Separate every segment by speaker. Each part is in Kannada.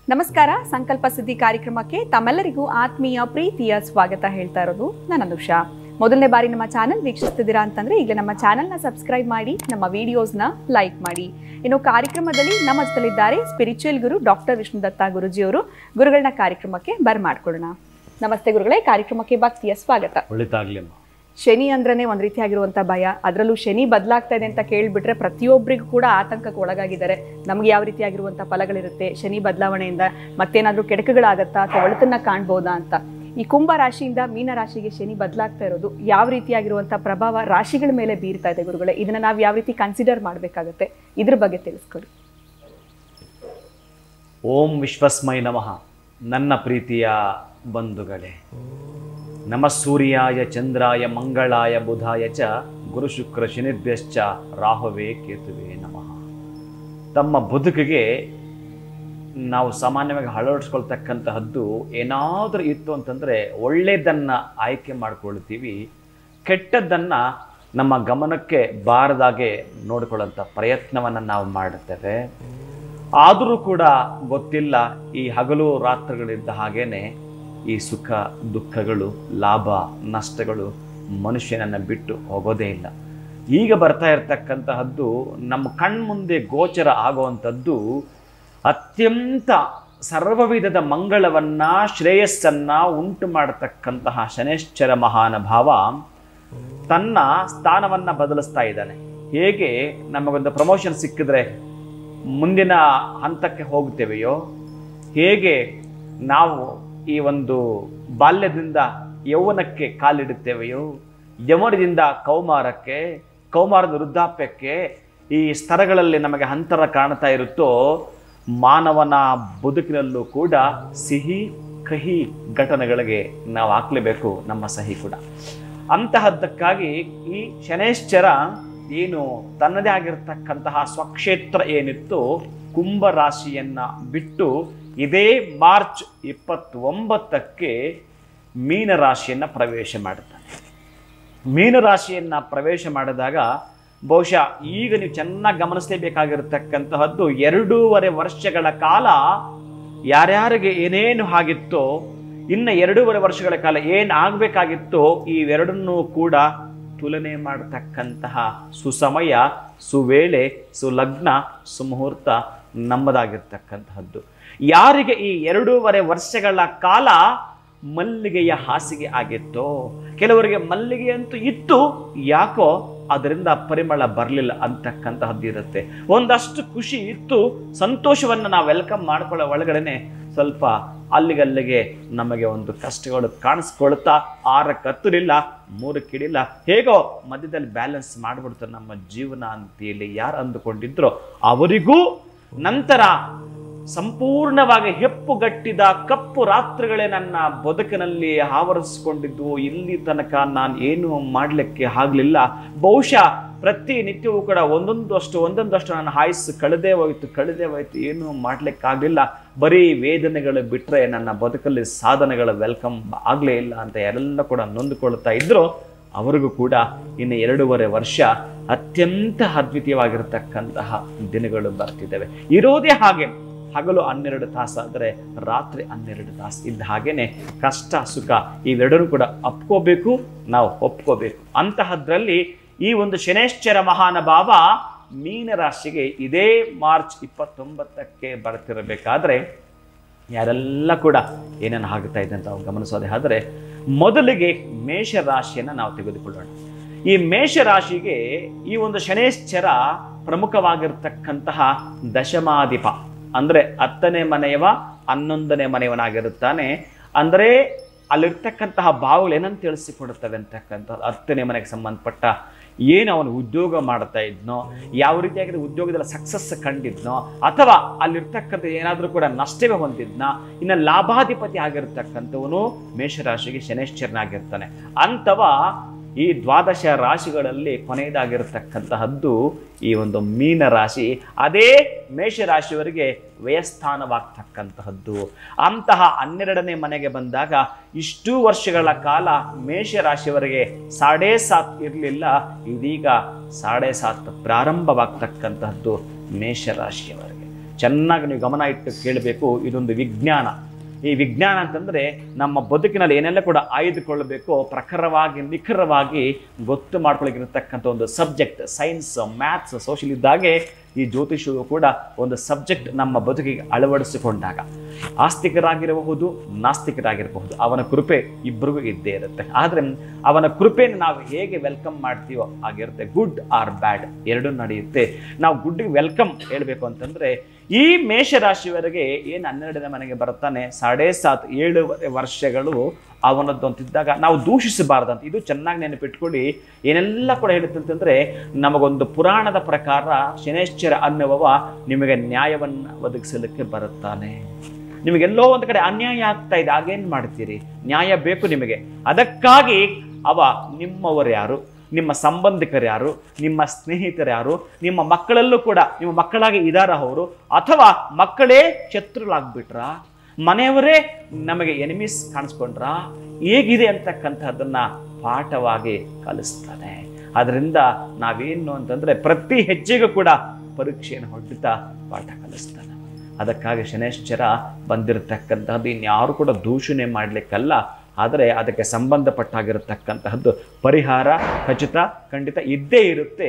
Speaker 1: ನಮಸ್ಕಾರ. ಸಂಕಲ್ಪ ಸಿದ್ಧಿ ಕಾರ್ಯಕ್ರಮಕ್ಕೆ ತಮ್ಮೆಲ್ಲರಿಗೂ ಆತ್ಮೀಯ ಪ್ರೀತಿಯ ಸ್ವಾಗತ ಹೇಳ್ತಾ ಇರೋದು ನಾನು ಅನುಷಾ. ಮೊದಲನೇ ಬಾರಿ ನಮ್ಮ ಚಾನಲ್ ವೀಕ್ಷಿಸ್ತಿದ್ದೀರಾ ಅಂತಂದ್ರೆ ಈಗ ನಮ್ಮ ಚಾನಲ್ನ ಸಬ್ಸ್ಕ್ರೈಬ್ ಮಾಡಿ, ನಮ್ಮ ವಿಡಿಯೋಸ್ನ ಲೈಕ್ ಮಾಡಿ. ಇನ್ನು ಕಾರ್ಯಕ್ರಮದಲ್ಲಿ ನಮ್ಮ ಜೊತೆಲಿದ್ದಾರೆ ಸ್ಪಿರಿಚುವಲ್ ಗುರು ಡಾಕ್ಟರ್ ವಿಷ್ಣುದತ್ತ ಗುರುಜಿಯವರು. ಗುರುಗಳನ್ನ ಕಾರ್ಯಕ್ರಮಕ್ಕೆ ಬರ್ಮಾಡ್ಕೊಳ್ಳೋಣ. ನಮಸ್ತೆ ಗುರುಗಳೇ, ಕಾರ್ಯಕ್ರಮಕ್ಕೆ ಭಕ್ತಿಯ ಸ್ವಾಗತ.
Speaker 2: ಒಳ್ಳೆದಾಗ್ಲಿ.
Speaker 1: ಶನಿ ಅಂದ್ರೇ ಒಂದು ರೀತಿಯಾಗಿರುವಂಥ ಭಯ, ಅದರಲ್ಲೂ ಶನಿ ಬದಲಾಗ್ತಾ ಇದೆ ಅಂತ ಕೇಳಿಬಿಟ್ರೆ ಪ್ರತಿಯೊಬ್ಬರಿಗೂ ಕೂಡ ಆತಂಕಕ್ಕೆ ಒಳಗಾಗಿದ್ದಾರೆ. ನಮ್ಗೆ ಯಾವ ರೀತಿಯಾಗಿರುವಂಥ ಫಲಗಳಿರುತ್ತೆ, ಶನಿ ಬದಲಾವಣೆಯಿಂದ ಮತ್ತೇನಾದರೂ ಕೆಡಕುಗಳಾಗತ್ತಾ ಅಥವಾ ಒಳಿತನ್ನ ಕಾಣ್ಬೋದಾ ಅಂತ. ಈ ಕುಂಭ ರಾಶಿಯಿಂದ ಮೀನ ರಾಶಿಗೆ ಶನಿ ಬದಲಾಗ್ತಾ ಇರೋದು ಯಾವ ರೀತಿಯಾಗಿರುವಂಥ ಪ್ರಭಾವ ರಾಶಿಗಳ ಮೇಲೆ ಬೀರ್ತಾ ಇದೆ ಗುರುಗಳೇ? ಇದನ್ನ ನಾವು ಯಾವ ರೀತಿ ಕನ್ಸಿಡರ್ ಮಾಡಬೇಕಾಗತ್ತೆ, ಇದ್ರ ಬಗ್ಗೆ ತಿಳಿಸ್ಕೊಡಿ.
Speaker 2: ಓಂ ವಿಶ್ವಸ್ಮೈ ನಮಃ. ನನ್ನ ಪ್ರೀತಿಯ ಬಂಧುಗಳೇ, ನಮ ಸೂರ್ಯಾಯ ಚಂದ್ರಾಯ ಮಂಗಳಾಯ ಬುಧಾಯ ಚ ಗುರು ಶುಕ್ರ ಶನಿಭ್ಯಶ್ಚ ರಾಹುವೇ ಕೇತುವೇ ನಮಃ. ತಮ್ಮ ಬದುಕಿಗೆ ನಾವು ಸಾಮಾನ್ಯವಾಗಿ ಅಳವಡಿಸ್ಕೊಳ್ತಕ್ಕಂತಹದ್ದು ಏನಾದರೂ ಇತ್ತು ಅಂತಂದರೆ ಒಳ್ಳೆಯದನ್ನು ಆಯ್ಕೆ ಮಾಡ್ಕೊಳ್ತೀವಿ, ಕೆಟ್ಟದ್ದನ್ನು ನಮ್ಮ ಗಮನಕ್ಕೆ ಬಾರದಾಗೆ ನೋಡಿಕೊಳ್ಳೋಂಥ ಪ್ರಯತ್ನವನ್ನು ನಾವು ಮಾಡುತ್ತೇವೆ. ಆದರೂ ಕೂಡ ಗೊತ್ತಿಲ್ಲ, ಈ ಹಗಲು ರಾತ್ರಿಗಳಿದ್ದ ಹಾಗೇನೆ ಈ ಸುಖ ದುಃಖಗಳು, ಲಾಭ ನಷ್ಟಗಳು ಮನುಷ್ಯನನ್ನು ಬಿಟ್ಟು ಹೋಗೋದೇ ಇಲ್ಲ. ಈಗ ಬರ್ತಾ ಇರತಕ್ಕಂತಹದ್ದು ನಮ್ಮ ಕಣ್ಮುಂದೆ ಗೋಚರ ಆಗುವಂಥದ್ದು ಅತ್ಯಂತ ಸರ್ವವಿಧದ ಮಂಗಳವನ್ನು, ಶ್ರೇಯಸ್ಸನ್ನು ಉಂಟು ಮಾಡತಕ್ಕಂತಹ ಶನೈಶ್ಚರ ಮಹಾನುಭಾವ ತನ್ನ ಸ್ಥಾನವನ್ನು ಬದಲಿಸ್ತಾ ಇದ್ದಾನೆ. ಹೇಗೆ ನಮಗೊಂದು ಪ್ರಮೋಷನ್ ಸಿಕ್ಕಿದ್ರೆ ಮುಂದಿನ ಹಂತಕ್ಕೆ ಹೋಗ್ತೇವೆಯೋ, ಹೇಗೆ ನಾವು ಈ ಒಂದು ಬಾಲ್ಯದಿಂದ ಯೌವನಕ್ಕೆ ಕಾಲಿಡುತ್ತೇವೆಯೋ, ಯೌವನದಿಂದ ಕೌಮಾರಕ್ಕೆ, ಕೌಮಾರದ ವೃದ್ಧಾಪ್ಯಕ್ಕೆ ಈ ಸ್ತರಗಳಲ್ಲಿ ನಮಗೆ ಅಂತರ ಕಾಣ್ತಾ ಇರುತ್ತೋ, ಮಾನವನ ಬದುಕಿನಲ್ಲೂ ಕೂಡ ಸಿಹಿ ಕಹಿ ಘಟನೆಗಳಿಗೆ ನಾವು ಹಾಕ್ಲೇಬೇಕು ನಮ್ಮ ಸಹಿ ಕೂಡ. ಅಂತಹದ್ದಕ್ಕಾಗಿ ಈ ಶನೈಶ್ಚರ ಏನು ತನ್ನದೇ ಆಗಿರತಕ್ಕಂತಹ ಸ್ವಕ್ಷೇತ್ರ ಏನಿತ್ತು ಕುಂಭ ರಾಶಿಯನ್ನ ಬಿಟ್ಟು ಇದೇ ಮಾರ್ಚ್ 29ಕ್ಕೆ ಮೀನರಾಶಿಯನ್ನು ಪ್ರವೇಶ ಮಾಡುತ್ತಾನೆ. ಮೀನರಾಶಿಯನ್ನು ಪ್ರವೇಶ ಮಾಡಿದಾಗ ಬಹುಶಃ ಈಗ ನೀವು ಚೆನ್ನಾಗಿ ಗಮನಿಸಲೇಬೇಕಾಗಿರತಕ್ಕಂತಹದ್ದು 2.5 ವರ್ಷಗಳ ಕಾಲ ಯಾರ್ಯಾರಿಗೆ ಏನೇನು ಆಗಿತ್ತೋ, ಇನ್ನು 2.5 ವರ್ಷಗಳ ಕಾಲ ಏನು ಆಗಬೇಕಾಗಿತ್ತೋ ಇವೆರಡನ್ನೂ ಕೂಡ ತುಲನೆ ಮಾಡತಕ್ಕಂತಹ ಸುಸಮಯ, ಸುವೇಳೆ, ಸುಲಗ್ನ, ಸುಮುಹೂರ್ತ ನಮ್ಮದಾಗಿರ್ತಕ್ಕಂತಹದ್ದು. ಯಾರಿಗೆ ಈ 2.5 ವರ್ಷಗಳ ಕಾಲ ಮಲ್ಲಿಗೆಯ ಹಾಸಿಗೆ ಆಗಿತ್ತೋ, ಕೆಲವರಿಗೆ ಮಲ್ಲಿಗೆ ಅಂತೂ ಇತ್ತು, ಯಾಕೋ ಅದರಿಂದ ಪರಿಮಳ ಬರಲಿಲ್ಲ ಅಂತಕ್ಕಂತಹದ್ದು ಇರುತ್ತೆ. ಒಂದಷ್ಟು ಖುಷಿ ಇತ್ತು, ಸಂತೋಷವನ್ನು ನಾವು ವೆಲ್ಕಮ್ ಮಾಡ್ಕೊಳ್ಳೋ ಒಳಗಡೆನೆ ಸ್ವಲ್ಪ ಅಲ್ಲಿಗಲ್ಲಿಗೆ ನಮಗೆ ಒಂದು ಕಷ್ಟಗಳು ಕಾಣಿಸ್ಕೊಳ್ತಾ 6ಕ್ಕೆ ಹತ್ತಲಿಲ್ಲ, 3ಕ್ಕೆ ಹಿಡಿಲ್ಲ, ಹೇಗೋ ಮಧ್ಯದಲ್ಲಿ ಬ್ಯಾಲೆನ್ಸ್ ಮಾಡಿಬಿಡ್ತಾರೆ ನಮ್ಮ ಜೀವನ ಅಂತೇಳಿ ಯಾರು ಅಂದುಕೊಂಡಿದ್ರೋ ಅವರಿಗೂ ನಂತರ ಸಂಪೂರ್ಣವಾಗಿ ಹೆಪ್ಪುಗಟ್ಟಿದ ಕಪ್ಪು ರಾತ್ರಿಗಳೇ ನನ್ನ ಬದುಕಿನಲ್ಲಿ ಆವರಿಸಿಕೊಂಡಿದ್ದು. ಇಲ್ಲಿ ತನಕ ನಾನು ಏನು ಮಾಡಲಿಕ್ಕೆ ಆಗಲಿಲ್ಲ. ಬಹುಶಃ ಪ್ರತಿನಿತ್ಯವೂ ಕೂಡ ಒಂದೊಂದಷ್ಟು ನನ್ನ ಆಯುಸ್ಸು ಕಳೆದೇ ಹೋಯ್ತು, ಏನು ಮಾಡಲಿಕ್ಕಾಗಲಿಲ್ಲ. ಬರೀ ವೇದನೆಗಳು ಬಿಟ್ಟರೆ ನನ್ನ ಬದುಕಲ್ಲಿ ಸಾಧನೆಗಳ ವೆಲ್ಕಮ್ ಆಗಲೇ ಇಲ್ಲ ಅಂತ ಯಾರೆಲ್ಲ ಕೂಡ ನೊಂದುಕೊಳ್ತಾ ಇದ್ರು. ಅವರಿಗೂ ಕೂಡ ಇನ್ನು 2.5 ವರ್ಷ ಅತ್ಯಂತ ಅದ್ವಿತೀಯವಾಗಿರತಕ್ಕಂತಹ ದಿನಗಳು ಬರ್ತಿದ್ದಾವೆ. ಇರೋದೇ ಹಾಗೆ, ಹಗಲು 12 ತಾಸು ಆದರೆ ರಾತ್ರಿ 12 ತಾಸು ಇದ್ದ ಹಾಗೇನೆ ಕಷ್ಟ ಸುಖ ಇವೆರಡರೂ ಕೂಡ ಅಪ್ಕೋಬೇಕು, ನಾವು ಒಪ್ಕೋಬೇಕು. ಅಂತಹದ್ರಲ್ಲಿ ಈ ಒಂದು ಶನೈಶ್ಚರ ಮಹಾನುಭಾವ ಮೀನರಾಶಿಗೆ ಇದೇ ಮಾರ್ಚ್ 29ಕ್ಕೆ ಬರ್ತಿರಬೇಕಾದ್ರೆ ಯಾರೆಲ್ಲ ಕೂಡ ಏನೇನು ಆಗುತ್ತಾ ಇದೆ ಅಂತ ಗಮನಿಸೋದೇ ಆದರೆ, ಮೊದಲಿಗೆ ಮೇಷರಾಶಿಯನ್ನು ನಾವು ತೆಗೆದುಕೊಳ್ಳೋಣ. ಈ ಮೇಷರಾಶಿಗೆ ಈ ಒಂದು ಶನೈಶ್ಚರ ಪ್ರಮುಖವಾಗಿರ್ತಕ್ಕಂತಹ ದಶಮಾಧಿಪ, ಅಂದರೆ 10ನೇ ಮನೆಯವ 11ನೇ ಮನೆಯವನಾಗಿರುತ್ತಾನೆ. ಅಂದರೆ ಅಲ್ಲಿರ್ತಕ್ಕಂತಹ ಭಾವಗಳು ಏನಂತ ತಿಳಿಸಿಕೊಡುತ್ತವೆ ಅಂತಕ್ಕಂಥದ್ದು. 10ನೇ ಮನೆಗೆ ಸಂಬಂಧಪಟ್ಟ ಏನು ಅವನು ಉದ್ಯೋಗ ಮಾಡ್ತಾ ಇದ್ನೋ, ಯಾವ ರೀತಿಯಾಗಿ ಉದ್ಯೋಗದಲ್ಲಿ ಸಕ್ಸಸ್ ಕಂಡಿದ್ನೋ, ಅಥವಾ ಅಲ್ಲಿರ್ತಕ್ಕಂಥ ಏನಾದರೂ ಕೂಡ ನಷ್ಟವೇ ಹೊಂದಿದ್ನ, ಇನ್ನು ಲಾಭಾಧಿಪತಿ ಆಗಿರ್ತಕ್ಕಂಥವನು ಮೇಷರಾಶಿಗೆ ಶನೈಶ್ಚರನಾಗಿರ್ತಾನೆ. ಅಂಥವ ಈ 12 ರಾಶಿಗಳಲ್ಲಿ ಕೊನೆಯದಾಗಿರತಕ್ಕಂತಹದ್ದು ಈ ಒಂದು ಮೀನ ರಾಶಿ. ಅದೇ ಮೇಷರಾಶಿಯವರಿಗೆ ವ್ಯಯಸ್ಥಾನವಾಗ್ತಕ್ಕಂತಹದ್ದು. ಅಂತಹ 12ನೇ ಮನೆಗೆ ಬಂದಾಗ ಇಷ್ಟು ವರ್ಷಗಳ ಕಾಲ ಮೇಷರಾಶಿಯವರಿಗೆ 7.5 ಇರಲಿಲ್ಲ, ಇದೀಗ 7.5 ಪ್ರಾರಂಭವಾಗ್ತಕ್ಕಂತಹದ್ದು ಮೇಷರಾಶಿಯವರಿಗೆ. ಚೆನ್ನಾಗಿ ನೀವು ಗಮನ ಇಟ್ಟು ಕೇಳಬೇಕು. ಇದೊಂದು ವಿಜ್ಞಾನ. ಈ ವಿಜ್ಞಾನ ಅಂತಂದರೆ ನಮ್ಮ ಬದುಕಿನಲ್ಲಿ ಏನೆಲ್ಲ ಕೂಡ ಆಯ್ದುಕೊಳ್ಳಬೇಕು, ಪ್ರಖರವಾಗಿ ನಿಖರವಾಗಿ ಗೊತ್ತು ಮಾಡ್ಕೊಳ್ಳಿಕ್ಕಿರತಕ್ಕಂಥ ಒಂದು ಸಬ್ಜೆಕ್ಟ್. ಸೈನ್ಸ್, ಮ್ಯಾಥ್ಸ್, ಸೋಷಿಯಲ್ ಇದ್ದಾಗೆ ಈ ಜ್ಯೋತಿಷವು ಕೂಡ ಒಂದು ಸಬ್ಜೆಕ್ಟ್ ನಮ್ಮ ಬದುಕಿಗೆ ಅಳವಡಿಸಿಕೊಂಡಾಗ ಆಸ್ತಿಕರಾಗಿರಬಹುದು, ನಾಸ್ತಿಕರಾಗಿರಬಹುದು, ಅವನ ಕೃಪೆ ಇಬ್ಬರಿಗೂ ಇದ್ದೇ ಇರುತ್ತೆ. ಆದರೆ ಅವನ ಕೃಪೆಯನ್ನು ನಾವು ಹೇಗೆ ವೆಲ್ಕಮ್ ಮಾಡ್ತೀವೋ ಆಗಿರುತ್ತೆ. ಗುಡ್ ಆರ್ ಬ್ಯಾಡ್ ಎರಡೂ ನಡೆಯುತ್ತೆ. ನಾವು ಗುಡ್ಗೆ ವೆಲ್ಕಮ್ ಹೇಳಬೇಕು ಅಂತಂದರೆ ಈ ಮೇಷರಾಶಿಯವರೆಗೆ ಏನು 12ನೇ ಮನೆಗೆ ಬರ್ತಾನೆ 7.5 7 ವರ್ಷಗಳು ಅವನದ್ದು ಅಂತಿದ್ದಾಗ ನಾವು ದೂಷಿಸಬಾರ್ದಂತ. ಇದು ಚೆನ್ನಾಗಿ ನೆನಪಿಟ್ಕೊಳ್ಳಿ. ಏನೆಲ್ಲ ಕೂಡ ಹೇಳುತ್ತೆ ಅಂತಂದರೆ, ನಮಗೊಂದು ಪುರಾಣದ ಪ್ರಕಾರ ಶನೇಶ್ವರ ಅನ್ನುವವ ನಿಮಗೆ ನ್ಯಾಯವನ್ನು ಒದಗಿಸಲಿಕ್ಕೆ ಬರುತ್ತಾನೆ. ನಿಮಗೆಲ್ಲೋ ಒಂದು ಕಡೆ ಅನ್ಯಾಯ ಆಗ್ತಾ ಇದೆ, ಆಗೇನು ಮಾಡ್ತೀರಿ? ನ್ಯಾಯ ಬೇಕು ನಿಮಗೆ. ಅದಕ್ಕಾಗಿ ಅವ ನಿಮ್ಮವರು ಯಾರು, ನಿಮ್ಮ ಸಂಬಂಧಿಕರು ಯಾರು, ನಿಮ್ಮ ಸ್ನೇಹಿತರು ಯಾರು, ನಿಮ್ಮ ಮಕ್ಕಳಲ್ಲೂ ಕೂಡ ನಿಮ್ಮ ಮಕ್ಕಳಾಗಿ ಇದಾರ ಅವರು, ಅಥವಾ ಮಕ್ಕಳೇ ಶತ್ರುಗಳಾಗ್ಬಿಟ್ರ, ಮನೆಯವರೇ ನಮಗೆ ಎನಿಮೀಸ್ ಕಾಣಿಸ್ಕೊಂಡ್ರ, ಹೇಗಿದೆ ಅಂತಕ್ಕಂಥದ್ದನ್ನ ಪಾಠವಾಗಿ ಕಲಿಸ್ತಾನೆ. ಅದರಿಂದ ನಾವೇನು ಅಂತಂದ್ರೆ ಪ್ರತಿ ಹೆಜ್ಜೆಗೂ ಕೂಡ ಪರೀಕ್ಷೆಯನ್ನು ಹೊಡ್ಡುತ್ತಾ ಪಾಠ ಕಲಿಸ್ತಾನೆ. ಅದಕ್ಕಾಗಿ ಶನೇಶ್ವರ ಬಂದಿರತಕ್ಕಂತಹದ್ದು ಇನ್ಯಾರು ಕೂಡ ದೂಷಣೆ ಮಾಡಲಿಕ್ಕಲ್ಲ, ಆದರೆ ಅದಕ್ಕೆ ಸಂಬಂಧಪಟ್ಟಾಗಿರತಕ್ಕಂತಹದ್ದು ಪರಿಹಾರ ಖಚಿತ ಖಂಡಿತ ಇದ್ದೇ ಇರುತ್ತೆ.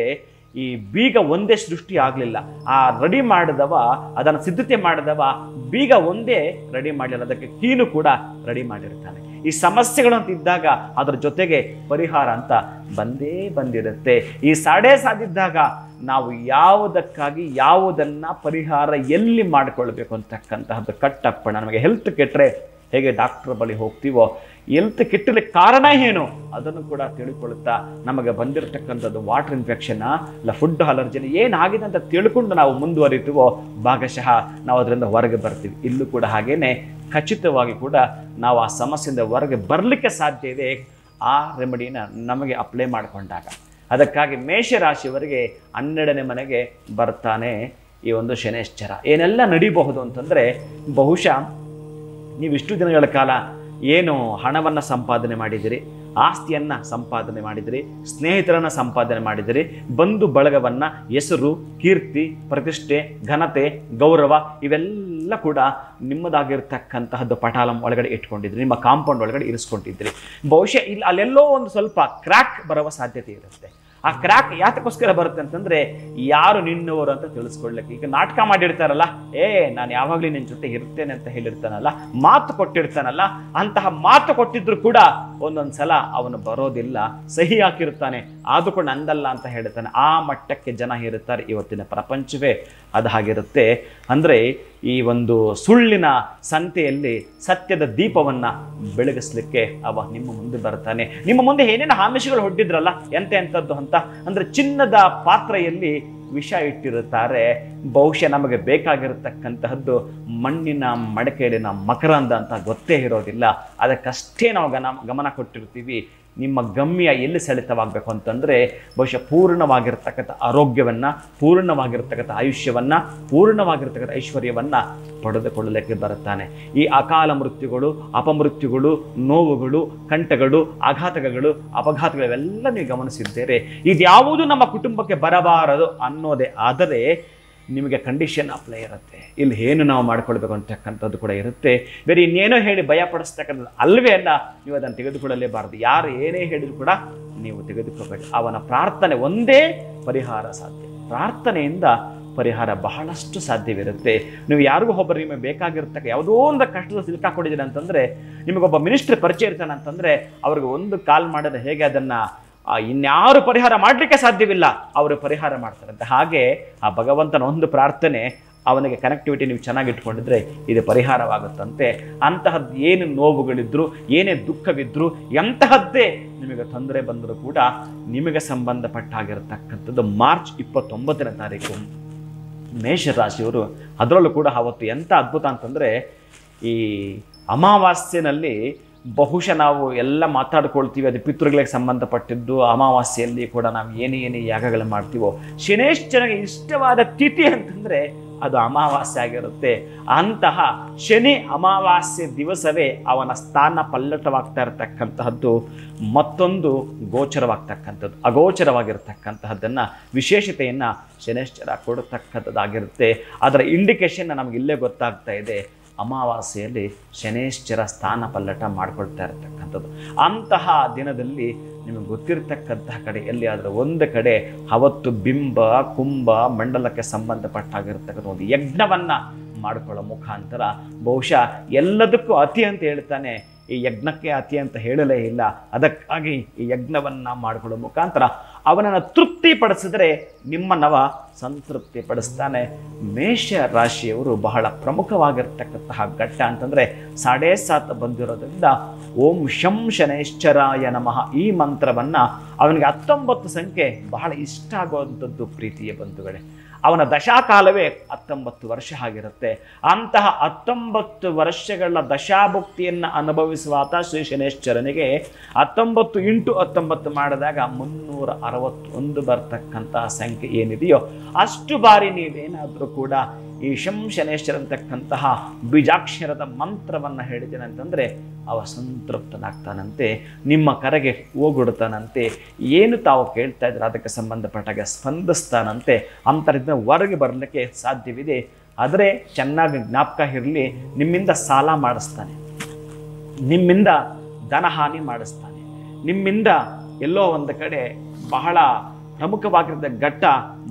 Speaker 2: ಈ ಬೀಗ ಒಂದೇ ಸೃಷ್ಟಿ ಆಗಲಿಲ್ಲ, ಆ ರೆಡಿ ಮಾಡಿದವ, ಅದನ್ನು ಸಿದ್ಧತೆ ಮಾಡಿದವ ಬೀಗ ಒಂದೇ ರೆಡಿ ಮಾಡಲಿಲ್ಲ, ಅದಕ್ಕೆ ಕೀನು ಕೂಡ ರೆಡಿ ಮಾಡಿರ್ತಾನೆ. ಈ ಸಮಸ್ಯೆಗಳು ಅಂತ ಇದ್ದಾಗ ಅದರ ಜೊತೆಗೆ ಪರಿಹಾರ ಅಂತ ಬಂದಿರುತ್ತೆ. ಈ 7.5 ಇದ್ದಾಗ ನಾವು ಯಾವುದಕ್ಕಾಗಿ ಯಾವುದನ್ನ ಪರಿಹಾರ ಎಲ್ಲಿ ಮಾಡಿಕೊಳ್ಬೇಕು ಅಂತಕ್ಕಂತಹದ್ದು ಕಟ್ಟಪ್ಪಣ. ನಮಗೆ ಹೆಲ್ತ್ ಕೆಟ್ಟರೆ ಹೇಗೆ ಡಾಕ್ಟರ್ ಬಳಿ ಹೋಗ್ತೀವೋ, ಹೆಲ್ತ್ ಕೆಟ್ಟಲಿಕ್ಕೆ ಕಾರಣ ಏನು ಅದನ್ನು ಕೂಡ ತಿಳ್ಕೊಳ್ತಾ ನಮಗೆ ಬಂದಿರತಕ್ಕಂಥದ್ದು ವಾಟರ್ ಇನ್ಫೆಕ್ಷನ್ ಇಲ್ಲ ಫುಡ್ ಅಲರ್ಜಿನ ಏನಾಗಿದೆ ಅಂತ ತಿಳ್ಕೊಂಡು ನಾವು ಮುಂದುವರಿತೀವೋ ಭಾಗಶಃ ನಾವು ಅದರಿಂದ ಹೊರಗೆ ಬರ್ತೀವಿ. ಇಲ್ಲೂ ಕೂಡ ಹಾಗೇನೆ ಖಚಿತವಾಗಿ ಕೂಡ ನಾವು ಆ ಸಮಸ್ಯೆಯಿಂದ ಹೊರಗೆ ಬರಲಿಕ್ಕೆ ಸಾಧ್ಯ ಇದೆ ಆ ರೆಮಿಡಿನ ನಮಗೆ ಅಪ್ಲೈ ಮಾಡಿಕೊಂಡಾಗ. ಅದಕ್ಕಾಗಿ ಮೇಷರಾಶಿಯವರಿಗೆ 12ನೇ ಮನೆಗೆ ಬರ್ತಾನೆ ಈ ಒಂದು ಶನೇಶ್ವರ. ಏನೆಲ್ಲ ನಡೀಬಹುದು ಅಂತಂದರೆ, ಬಹುಶಃ ನೀವಿಷ್ಟು ದಿನಗಳ ಕಾಲ ಏನು ಹಣವನ್ನು ಸಂಪಾದನೆ ಮಾಡಿದಿರಿ, ಆಸ್ತಿಯನ್ನು ಸಂಪಾದನೆ ಮಾಡಿದಿರಿ, ಸ್ನೇಹಿತರನ್ನು ಸಂಪಾದನೆ ಮಾಡಿದಿರಿ, ಬಂಧು ಬಳಗವನ್ನು, ಹೆಸರು, ಕೀರ್ತಿ, ಪ್ರತಿಷ್ಠೆ, ಘನತೆ, ಗೌರವ ಇವೆಲ್ಲ ಕೂಡ ನಿಮ್ಮದಾಗಿರ್ತಕ್ಕಂತಹದ್ದು ಪಟಾಲಂ ಒಳಗಡೆ ಇಟ್ಕೊಂಡಿದ್ರಿ, ನಿಮ್ಮ ಕಾಂಪೌಂಡ್ ಒಳಗಡೆ ಇರಿಸ್ಕೊಂಡಿದ್ರಿ. ಬಹುಶಃ ಇಲ್ಲಿ ಅಲ್ಲೆಲ್ಲೋ ಒಂದು ಸ್ವಲ್ಪ ಕ್ರ್ಯಾಕ್ ಬರುವ ಸಾಧ್ಯತೆ ಇರುತ್ತೆ. ಆ ಕ್ರ್ಯಾಕ್ ಯಾತಕ್ಕೋಸ್ಕರ ಬರುತ್ತೆ ಅಂತಂದ್ರೆ, ಯಾರು ನಿನ್ನವರು ಅಂತ ತಿಳಿಸ್ಕೊಡ್ಲಿಕ್ಕೆ. ಈಗ ನಾಟಕ ಮಾಡಿರ್ತಾರಲ್ಲ, ನಾನು ಯಾವಾಗಲೂ ನಿನ್ನ ಜೊತೆ ಇರ್ತೇನೆ ಅಂತ ಹೇಳಿರ್ತಾನಲ್ಲ, ಮಾತು ಕೊಟ್ಟಿರ್ತಾನಲ್ಲ, ಅಂತಹ ಮಾತು ಕೊಟ್ಟಿದ್ರು ಕೂಡ ಒಂದೊಂದ್ಸಲ ಅವನು ಬರೋದಿಲ್ಲ, ಸಹಿ ಹಾಕಿರ್ತಾನೆ, ಆದ್ರೂ ಕೂಡ ನಂದಲ್ಲ ಅಂತ ಹೇಳ್ತಾನೆ. ಆ ಮಟ್ಟಕ್ಕೆ ಜನ ಇರುತ್ತಾರೆ. ಇವತ್ತಿನ ಪ್ರಪಂಚವೇ ಅದು ಹಾಗಿರುತ್ತೆ. ಅಂದ್ರೆ ಈ ಒಂದು ಸುಳ್ಳಿನ ಸಂತೆಯಲ್ಲಿ ಸತ್ಯದ ದೀಪವನ್ನ ಬೆಳಗಿಸ್ಲಿಕ್ಕೆ ಅವ ನಿಮ್ಮ ಮುಂದೆ ಬರ್ತಾನೆ. ನಿಮ್ಮ ಮುಂದೆ ಏನೇನು ಆಮಿಷಗಳು ಹೊಡ್ಡಿದ್ರಲ್ಲ ಎಂಥದ್ದು ಅಂತ, ಅಂದ್ರೆ ಚಿನ್ನದ ಪಾತ್ರೆಯಲ್ಲಿ ವಿಷ ಇಟ್ಟಿರುತ್ತಾರೆ. ಬಹುಶಃ ನಮಗೆ ಬೇಕಾಗಿರತಕ್ಕಂತಹದ್ದು ಮಣ್ಣಿನ ಮಡಕೆಯಲ್ಲಿನ ಮಕರಂದ ಅಂತ ಗೊತ್ತೇ ಇರೋದಿಲ್ಲ. ಅದಕ್ಕಷ್ಟೇ ನಾವು ಗಮನ ಕೊಟ್ಟಿರ್ತೀವಿ. ನಿಮ್ಮ ಗಮ್ಯ ಎಲ್ಲಿ ಸೆಳೆತವಾಗಬೇಕು ಅಂತಂದರೆ, ಬಹುಶಃ ಪೂರ್ಣವಾಗಿರ್ತಕ್ಕಂಥ ಆರೋಗ್ಯವನ್ನು, ಪೂರ್ಣವಾಗಿರ್ತಕ್ಕಂಥ ಆಯುಷ್ಯವನ್ನು, ಪೂರ್ಣವಾಗಿರ್ತಕ್ಕಂಥ ಐಶ್ವರ್ಯವನ್ನು ಪಡೆದುಕೊಳ್ಳಲಿಕ್ಕೆ ಬರುತ್ತಾನೆ. ಈ ಅಕಾಲ ಮೃತ್ಯುಗಳು, ಅಪಮೃತ್ಯುಗಳು, ನೋವುಗಳು, ಕಂಟಗಳು, ಆಘಾತಗಳು, ಅಪಘಾತಗಳು ಇವೆಲ್ಲ ನೀವು ಗಮನಿಸಿದ್ದೀರಿ. ಇದ್ಯಾವುದು ನಮ್ಮ ಕುಟುಂಬಕ್ಕೆ ಬರಬಾರದು ಅನ್ನೋದೇ ಆದರೆ ನಿಮಗೆ ಕಂಡೀಷನ್ ಅಪ್ಲೈ ಇರುತ್ತೆ. ಇಲ್ಲಿ ಏನು ನಾವು ಮಾಡ್ಕೊಳ್ಬೇಕು ಅಂತಕ್ಕಂಥದ್ದು ಕೂಡ ಇರುತ್ತೆ. ಬೇರೆ ಇನ್ನೇನೋ ಹೇಳಿ ಭಯಪಡಿಸ್ತಕ್ಕಂಥದ್ದು ಅಲ್ವೇ ಅಲ್ಲ, ನೀವು ಅದನ್ನು ತೆಗೆದುಕೊಳ್ಳಲೇಬಾರದು. ಯಾರು ಏನೇ ಹೇಳಿದ್ರು ಕೂಡ ನೀವು ತೆಗೆದುಕೋಬೇಕು. ಅವನ ಪ್ರಾರ್ಥನೆ ಒಂದೇ ಪರಿಹಾರ ಸಾಧ್ಯ. ಪ್ರಾರ್ಥನೆಯಿಂದ ಪರಿಹಾರ ಬಹಳಷ್ಟು ಸಾಧ್ಯವಿರುತ್ತೆ. ನೀವು ಯಾರಿಗೂ ಒಬ್ಬರು ನಿಮಗೆ ಬೇಕಾಗಿರ್ತಕ್ಕ ಯಾವುದೋ ಒಂದು ಕಷ್ಟದ ಸಿಲುಕಾಕೊಂಡಿದ್ದೀರ ಅಂತಂದರೆ, ನಿಮಗೊಬ್ಬ ಮಿನಿಸ್ಟ್ರಿ ಪರಿಚಯ ಇರ್ತಾನೆ ಅಂತಂದರೆ ಅವ್ರಿಗೆ ಒಂದು ಕಾಲ್ ಮಾಡಿದ್ರೆ ಹೇಗೆ ಅದನ್ನು ಇನ್ಯಾರು ಪರಿಹಾರ ಮಾಡಲಿಕ್ಕೆ ಸಾಧ್ಯವಿಲ್ಲ, ಅವರು ಪರಿಹಾರ ಮಾಡ್ತಾರಂತೆ. ಹಾಗೆ ಆ ಭಗವಂತನ ಒಂದು ಪ್ರಾರ್ಥನೆ, ಅವನಿಗೆ ಕನೆಕ್ಟಿವಿಟಿ ನೀವು ಚೆನ್ನಾಗಿ ಇಟ್ಕೊಂಡಿದ್ರೆ ಇದು ಪರಿಹಾರವಾಗುತ್ತಂತೆ. ಅಂತಹದ್ದು ಏನು ನೋವುಗಳಿದ್ರು, ಏನೇ ದುಃಖವಿದ್ರು, ಎಂತಹದ್ದೇ ನಿಮಗೆ ತೊಂದರೆ ಬಂದರೂ ಕೂಡ ನಿಮಗೆ ಸಂಬಂಧಪಟ್ಟಾಗಿರತಕ್ಕಂಥದ್ದು ಮಾರ್ಚ್ 29ನೇ ತಾರೀಕು ಮೇಷರಾಶಿಯವರು. ಅದರಲ್ಲೂ ಕೂಡ ಅವತ್ತು ಎಂಥ ಅದ್ಭುತ ಅಂತಂದರೆ, ಈ ಅಮಾವಾಸ್ಯೆನಲ್ಲಿ ಬಹುಶಃ ನಾವು ಎಲ್ಲ ಮಾತಾಡ್ಕೊಳ್ತೀವಿ, ಅದು ಪಿತೃಗಳಿಗೆ ಸಂಬಂಧಪಟ್ಟಿದ್ದು. ಅಮಾವಾಸ್ಯೆಯಲ್ಲಿ ಕೂಡ ನಾವು ಏನೇ ಯಾಗಗಳು ಮಾಡ್ತೀವೋ, ಶನೇಶ್ವರನಿಗೆ ಇಷ್ಟವಾದ ತಿಥಿ ಅಂತಂದರೆ ಅದು ಅಮಾವಾಸ್ಯೆ ಆಗಿರುತ್ತೆ. ಅಂತಹ ಶನಿ ಅಮಾವಾಸ್ಯೆ ದಿವಸವೇ ಅವನ ಸ್ಥಾನ ಪಲ್ಲಟವಾಗ್ತಾ ಇರತಕ್ಕಂತಹದ್ದು, ಮತ್ತೊಂದು ಗೋಚರವಾಗ್ತಕ್ಕಂಥದ್ದು, ಅಗೋಚರವಾಗಿರ್ತಕ್ಕಂತಹದ್ದನ್ನು ವಿಶೇಷತೆಯನ್ನು ಶನೇಶ್ವರ ಕೊಡತಕ್ಕಂಥದ್ದಾಗಿರುತ್ತೆ. ಅದರ ಇಂಡಿಕೇಶನ್ ನಮ್ಗೆ ಇಲ್ಲೇ ಗೊತ್ತಾಗ್ತಾ ಇದೆ. ಅಮಾವಾಸ್ಯೆಯಲ್ಲಿ ಶನೇಶ್ವರ ಸ್ಥಾನ ಪಲ್ಲಟ ಮಾಡ್ಕೊಳ್ತಾ ಇರತಕ್ಕಂಥದ್ದು. ಅಂತಹ ದಿನದಲ್ಲಿ ನಿಮಗೆ ಗೊತ್ತಿರತಕ್ಕಂತಹ ಕಡೆ ಎಲ್ಲಿಯಾದರೂ ಒಂದು ಕಡೆ ಅವತ್ತು ಬಿಂಬ ಕುಂಭ ಮಂಡಲಕ್ಕೆ ಸಂಬಂಧಪಟ್ಟಾಗಿರ್ತಕ್ಕಂಥ ಒಂದು ಯಜ್ಞವನ್ನು ಮಾಡಿಕೊಳ್ಳೋ ಮುಖಾಂತರ, ಬಹುಶಃ ಎಲ್ಲದಕ್ಕೂ ಅತಿ ಅಂತ ಹೇಳ್ತಾನೆ, ಈ ಯಜ್ಞಕ್ಕೆ ಅತಿ ಅಂತ ಹೇಳಲೇ ಇಲ್ಲ. ಅದಕ್ಕಾಗಿ ಈ ಯಜ್ಞವನ್ನು ಮಾಡಿಕೊಳ್ಳೋ ಮುಖಾಂತರ ಅವನನ್ನು ತೃಪ್ತಿಪಡಿಸಿದ್ರೆ ನಿಮ್ಮನ್ನವ ಸಂತೃಪ್ತಿ ಪಡಿಸ್ತಾನೆ. ಮೇಷ ರಾಶಿಯವರು ಬಹಳ ಪ್ರಮುಖವಾಗಿರ್ತಕ್ಕಂತಹ ಘಟ್ಟ ಅಂತಂದರೆ 7.5 ಬಂದಿರೋದ್ರಿಂದ ಓಂ ಶಂ ಶನೇಶ್ವರಾಯ ನಮಃ ಈ ಮಂತ್ರವನ್ನು ಅವನಿಗೆ 19 ಸಂಖ್ಯೆ ಬಹಳ ಇಷ್ಟ ಆಗುವಂಥದ್ದು ಪ್ರೀತಿಯ ಬಂಧುಗಳೇ. ಅವನ ದಶಾಕಾಲವೇ 19 ವರ್ಷ ಆಗಿರುತ್ತೆ. ಅಂತಹ 19 ವರ್ಷಗಳ ದಶಾಭುಕ್ತಿಯನ್ನು ಅನುಭವಿಸುವಾತ ಶ್ರೀ ಶನೇಶ್ವರನಿಗೆ 19 × 19 ಮಾಡಿದಾಗ 361 ಬರ್ತಕ್ಕಂತಹ ಸಂಖ್ಯೆ ಏನಿದೆಯೋ ಅಷ್ಟು ಬಾರಿ ನೀವೇನಾದರೂ ಕೂಡ ಈ ಶಂ ಶನೇಶ್ವರ ಅಂತಕ್ಕಂತಹ ಬೀಜಾಕ್ಷರದ ಮಂತ್ರವನ್ನು ಹೇಳಿದ್ದೇನೆ ಅಂತಂದರೆ ಅವ ಸಂತೃಪ್ತನಾಗ್ತಾನಂತೆ, ನಿಮ್ಮ ಕರೆಗೆ ಹೋಗಿಡ್ತಾನಂತೆ, ಏನು ತಾವು ಕೇಳ್ತಾ ಇದ್ರೆ ಅದಕ್ಕೆ ಸಂಬಂಧಪಟ್ಟಾಗ ಸ್ಪಂದಿಸ್ತಾನಂತೆ. ಅಂತರಿಂದ ಹೊರಗೆ ಬರಲಿಕ್ಕೆ ಸಾಧ್ಯವಿದೆ. ಆದರೆ ಚೆನ್ನಾಗಿ ಜ್ಞಾಪಕ ಇರಲಿ, ನಿಮ್ಮಿಂದ ಸಾಲ ಮಾಡಿಸ್ತಾನೆ, ನಿಮ್ಮಿಂದ ಧನಹಾನಿ ಮಾಡಿಸ್ತಾನೆ, ನಿಮ್ಮಿಂದ ಎಲ್ಲೋ ಒಂದು ಕಡೆ ಬಹಳ ಪ್ರಮುಖವಾಗಿದ್ದ ಘಟ್ಟ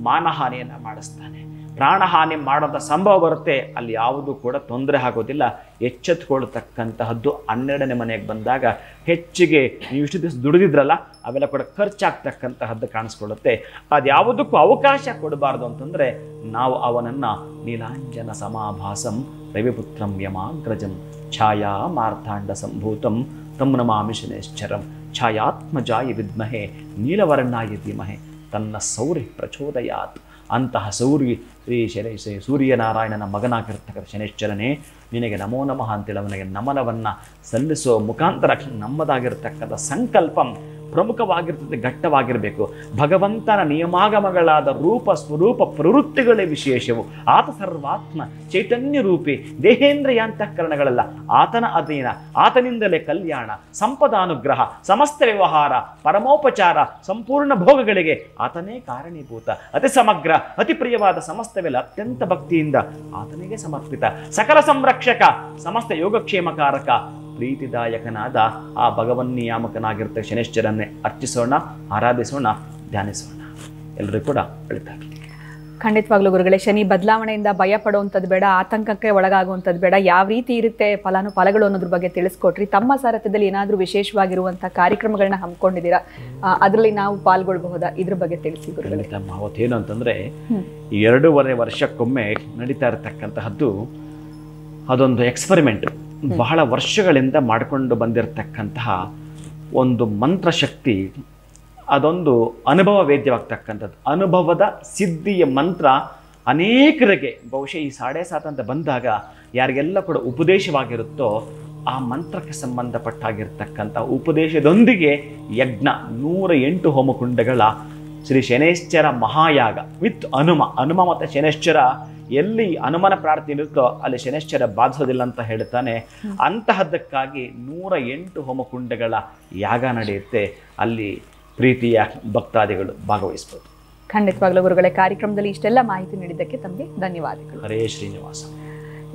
Speaker 2: ಮಾನಹಾನಿಯನ್ನು ಮಾಡಿಸ್ತಾನೆ, ಪ್ರಾಣಹಾನಿ ಮಾಡೋದ ಸಂಭವ ಬರುತ್ತೆ. ಅಲ್ಲಿ ಯಾವುದೂ ಕೂಡ ತೊಂದರೆ ಆಗೋದಿಲ್ಲ. ಎಚ್ಚೆತ್ಕೊಳ್ತಕ್ಕಂತಹದ್ದು 12ನೇ ಮನೆಗೆ ಬಂದಾಗ ಹೆಚ್ಚಿಗೆ ನೀವು ಇಷ್ಟು ದಿವಸ ದುಡಿದಿದ್ರಲ್ಲ ಅವೆಲ್ಲ ಕೂಡ ಖರ್ಚಾಗ್ತಕ್ಕಂತಹದ್ದು ಕಾಣಿಸ್ಕೊಳ್ಳುತ್ತೆ. ಅದು ಯಾವುದಕ್ಕೂ ಅವಕಾಶ ಕೊಡಬಾರ್ದು ಅಂತಂದರೆ ನಾವು ಅವನನ್ನು ನೀಲಾಂಜನ ಸಮಾಭಾಸಂ ರವಿಪುತ್ರಂ ಯಮಾಗ್ರಜಂ ಛಾಯಾ ಮಾರ್ಥಾಂಡ ಸಂಭೂತಂ ತಂ ನಮಾಮಿ ಶನೇಶ್ವರಂ ಛಾಯಾತ್ಮಜಾಯ ವಿದ್ಮಹೆ ನೀಲವರ್ಣಾಯ ಧೀಮಹೆ ತನ್ನ ಸೌರ್ಯ ಪ್ರಚೋದಯಾತ್. ಅಂತಹ ಸೂರ್ಯನಾರಾಯಣನ ಮಗನಾಗಿರ್ತಕ್ಕಂಥ ಶನೇಶ್ವರನೇ, ನಿನಗೆ ನಮೋ ನಮಃ ಅಂತೇಳಿ ಅವನಿಗೆ ನಮನವನ್ನು ಸಲ್ಲಿಸುವ ಮುಖಾಂತರ ನಮ್ಮದಾಗಿರ್ತಕ್ಕಂಥ ಸಂಕಲ್ಪ ಪ್ರಮುಖವಾಗಿರ್ತದೆ, ಘಟ್ಟವಾಗಿರಬೇಕು. ಭಗವಂತನ ನಿಯಮಾಗಮಗಳಾದ ರೂಪ ಸ್ವರೂಪ ಪ್ರವೃತ್ತಿಗಳೇ ವಿಶೇಷವು. ಆತ ಸರ್ವಾತ್ಮ ಚೈತನ್ಯ ರೂಪಿ, ದೇಹೇಂದ್ರಿಯ ಅಂತಃಕರಣಗಳೆಲ್ಲ ಆತನ ಅಧೀನ, ಆತನಿಂದಲೇ ಕಲ್ಯಾಣ, ಸಂಪದಾನುಗ್ರಹ, ಸಮಸ್ತ ವ್ಯವಹಾರ, ಪರಮೋಪಚಾರ, ಸಂಪೂರ್ಣ ಭೋಗಗಳಿಗೆ ಆತನೇ ಕಾರಣೀಭೂತ. ಅತಿ ಸಮಗ್ರ, ಅತಿ ಪ್ರಿಯವಾದ ಸಮಸ್ತವೆಲ್ಲ ಅತ್ಯಂತ ಭಕ್ತಿಯಿಂದ ಆತನಿಗೆ ಸಮರ್ಪಿತ. ಸಕಲ ಸಂರಕ್ಷಕ, ಸಮಸ್ತ ಯೋಗಕ್ಷೇಮಕಾರಕ, ಪ್ರೀತಿದಾಯಕನಾದ ಆ ಭಗವನ್ನಿಯಾಮಕನಾಗಿರ್ತ ಶನೇಶ್ವರನ್ನೇ ಅರ್ಚಿಸೋಣ, ಆರಾಧಿಸೋಣ, ಧ್ಯಾನಿಸೋಣ. ಎಲ್ಲರೂ ಕೂಡ ಒಳಿತಾಗಲಿ.
Speaker 1: ಖಂಡಿತವಾಗ್ಲೂ ಗುರುಗಳೇ, ಶನಿ ಬದಲಾವಣೆಯಿಂದ ಭಯ ಪಡುವಂಥದ್ದು ಬೇಡ, ಆತಂಕಕ್ಕೆ ಒಳಗಾಗುವಂಥದ್ದು ಬೇಡ, ಯಾವ ರೀತಿ ಇರುತ್ತೆ ಫಲಾನುಫಲಗಳು ಅನ್ನೋದ್ರ ಬಗ್ಗೆ ತಿಳಿಸ್ಕೊಟ್ರಿ. ತಮ್ಮ ಸಾರಥ್ಯದಲ್ಲಿ ಏನಾದರೂ ವಿಶೇಷವಾಗಿರುವಂಥ ಕಾರ್ಯಕ್ರಮಗಳನ್ನ ಹಮ್ಮಿಕೊಂಡಿದ್ದೀರಾ, ಅದರಲ್ಲಿ ನಾವು ಪಾಲ್ಗೊಳ್ಬಹುದಾ, ಇದ್ರ ಬಗ್ಗೆ ತಿಳಿಸಿ ಗುರುಗಳೇ.
Speaker 2: ಅವತ್ತೇನು ಅಂತಂದರೆ 2.5 ವರ್ಷಕ್ಕೊಮ್ಮೆ ನಡೀತಾ ಇರತಕ್ಕಂತಹದ್ದು ಅದೊಂದು ಎಕ್ಸ್ಪರಿಮೆಂಟ್. ಬಹಳ ವರ್ಷಗಳಿಂದ ಮಾಡಿಕೊಂಡು ಬಂದಿರತಕ್ಕಂತಹ ಒಂದು ಮಂತ್ರಶಕ್ತಿ, ಅದೊಂದು ಅನುಭವ ವೇದ್ಯವಾಗ್ತಕ್ಕಂಥದ್ದು. ಅನುಭವದ ಸಿದ್ಧಿಯ ಮಂತ್ರ ಅನೇಕರಿಗೆ ಬಹುಶಃ ಈ 7.5 ಅಂತ ಬಂದಾಗ ಯಾರಿಗೆಲ್ಲ ಕೂಡ ಉಪದೇಶವಾಗಿರುತ್ತೋ ಆ ಮಂತ್ರಕ್ಕೆ ಸಂಬಂಧಪಟ್ಟಾಗಿರ್ತಕ್ಕಂಥ ಉಪದೇಶದೊಂದಿಗೆ ಯಜ್ಞ 108 ಹೋಮಕುಂಡಗಳ ಶ್ರೀ ಶನೇಶ್ವರ ಮಹಾಯಾಗ ವಿತ್ ಹನುಮ ಮತ್ತು ಶನೇಶ್ವರ ಎಲ್ಲಿ ಹನುಮನ ಪ್ರಾರ್ಥನೆ ಇರುತ್ತೋ ಅಲ್ಲಿ ಶನೇಶ್ವರ ಬಾಧಿಸೋದಿಲ್ಲ ಅಂತ ಹೇಳ್ತಾನೆ. ಅಂತಹದ್ದಕ್ಕಾಗಿ 108 ಹೋಮಕುಂಡಗಳ ಯಾಗ ನಡೆಯುತ್ತೆ. ಅಲ್ಲಿ ಪ್ರೀತಿಯ ಭಕ್ತಾದಿಗಳು ಭಾಗವಹಿಸಬಹುದು.
Speaker 1: ಖಂಡಿತವಾಗ್ಲೂ ಗುರುಗಳೇ, ಕಾರ್ಯಕ್ರಮದಲ್ಲಿ ಇಷ್ಟೆಲ್ಲ ಮಾಹಿತಿ ನೀಡಿದ್ದಕ್ಕೆ ತಮಗೆ ಧನ್ಯವಾದಗಳು.
Speaker 2: ಹರೇ ಶ್ರೀನಿವಾಸ.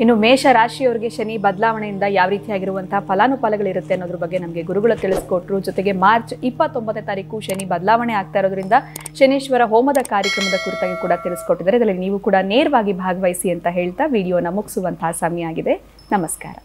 Speaker 1: ಇನ್ನು ಮೇಷ ರಾಶಿಯವರಿಗೆ ಶನಿ ಬದಲಾವಣೆಯಿಂದ ಯಾವ ರೀತಿಯಾಗಿರುವಂತಹ ಫಲಾನುಫಲಗಳಿರುತ್ತೆ ಅನ್ನೋದ್ರ ಬಗ್ಗೆ ನಮಗೆ ಗುರುಗಳು ತಿಳಿಸ್ಕೊಟ್ರು. ಜೊತೆಗೆ ಮಾರ್ಚ್ 29ನೇ ತಾರೀಕು ಶನಿ ಬದಲಾವಣೆ ಆಗ್ತಾ ಇರೋದ್ರಿಂದ ಶನೇಶ್ವರ ಹೋಮದ ಕಾರ್ಯಕ್ರಮದ ಕುರಿತಾಗಿ ಕೂಡ ತಿಳಿಸ್ಕೊಟ್ಟಿದ್ದಾರೆ. ಇದರಲ್ಲಿ ನೀವು ಕೂಡ ನೇರವಾಗಿ ಭಾಗವಹಿಸಿ ಅಂತ ಹೇಳ್ತಾ ವಿಡಿಯೋನ ಮುಗಿಸುವಂತಹ ಸಮಯ ಆಗಿದೆ. ನಮಸ್ಕಾರ.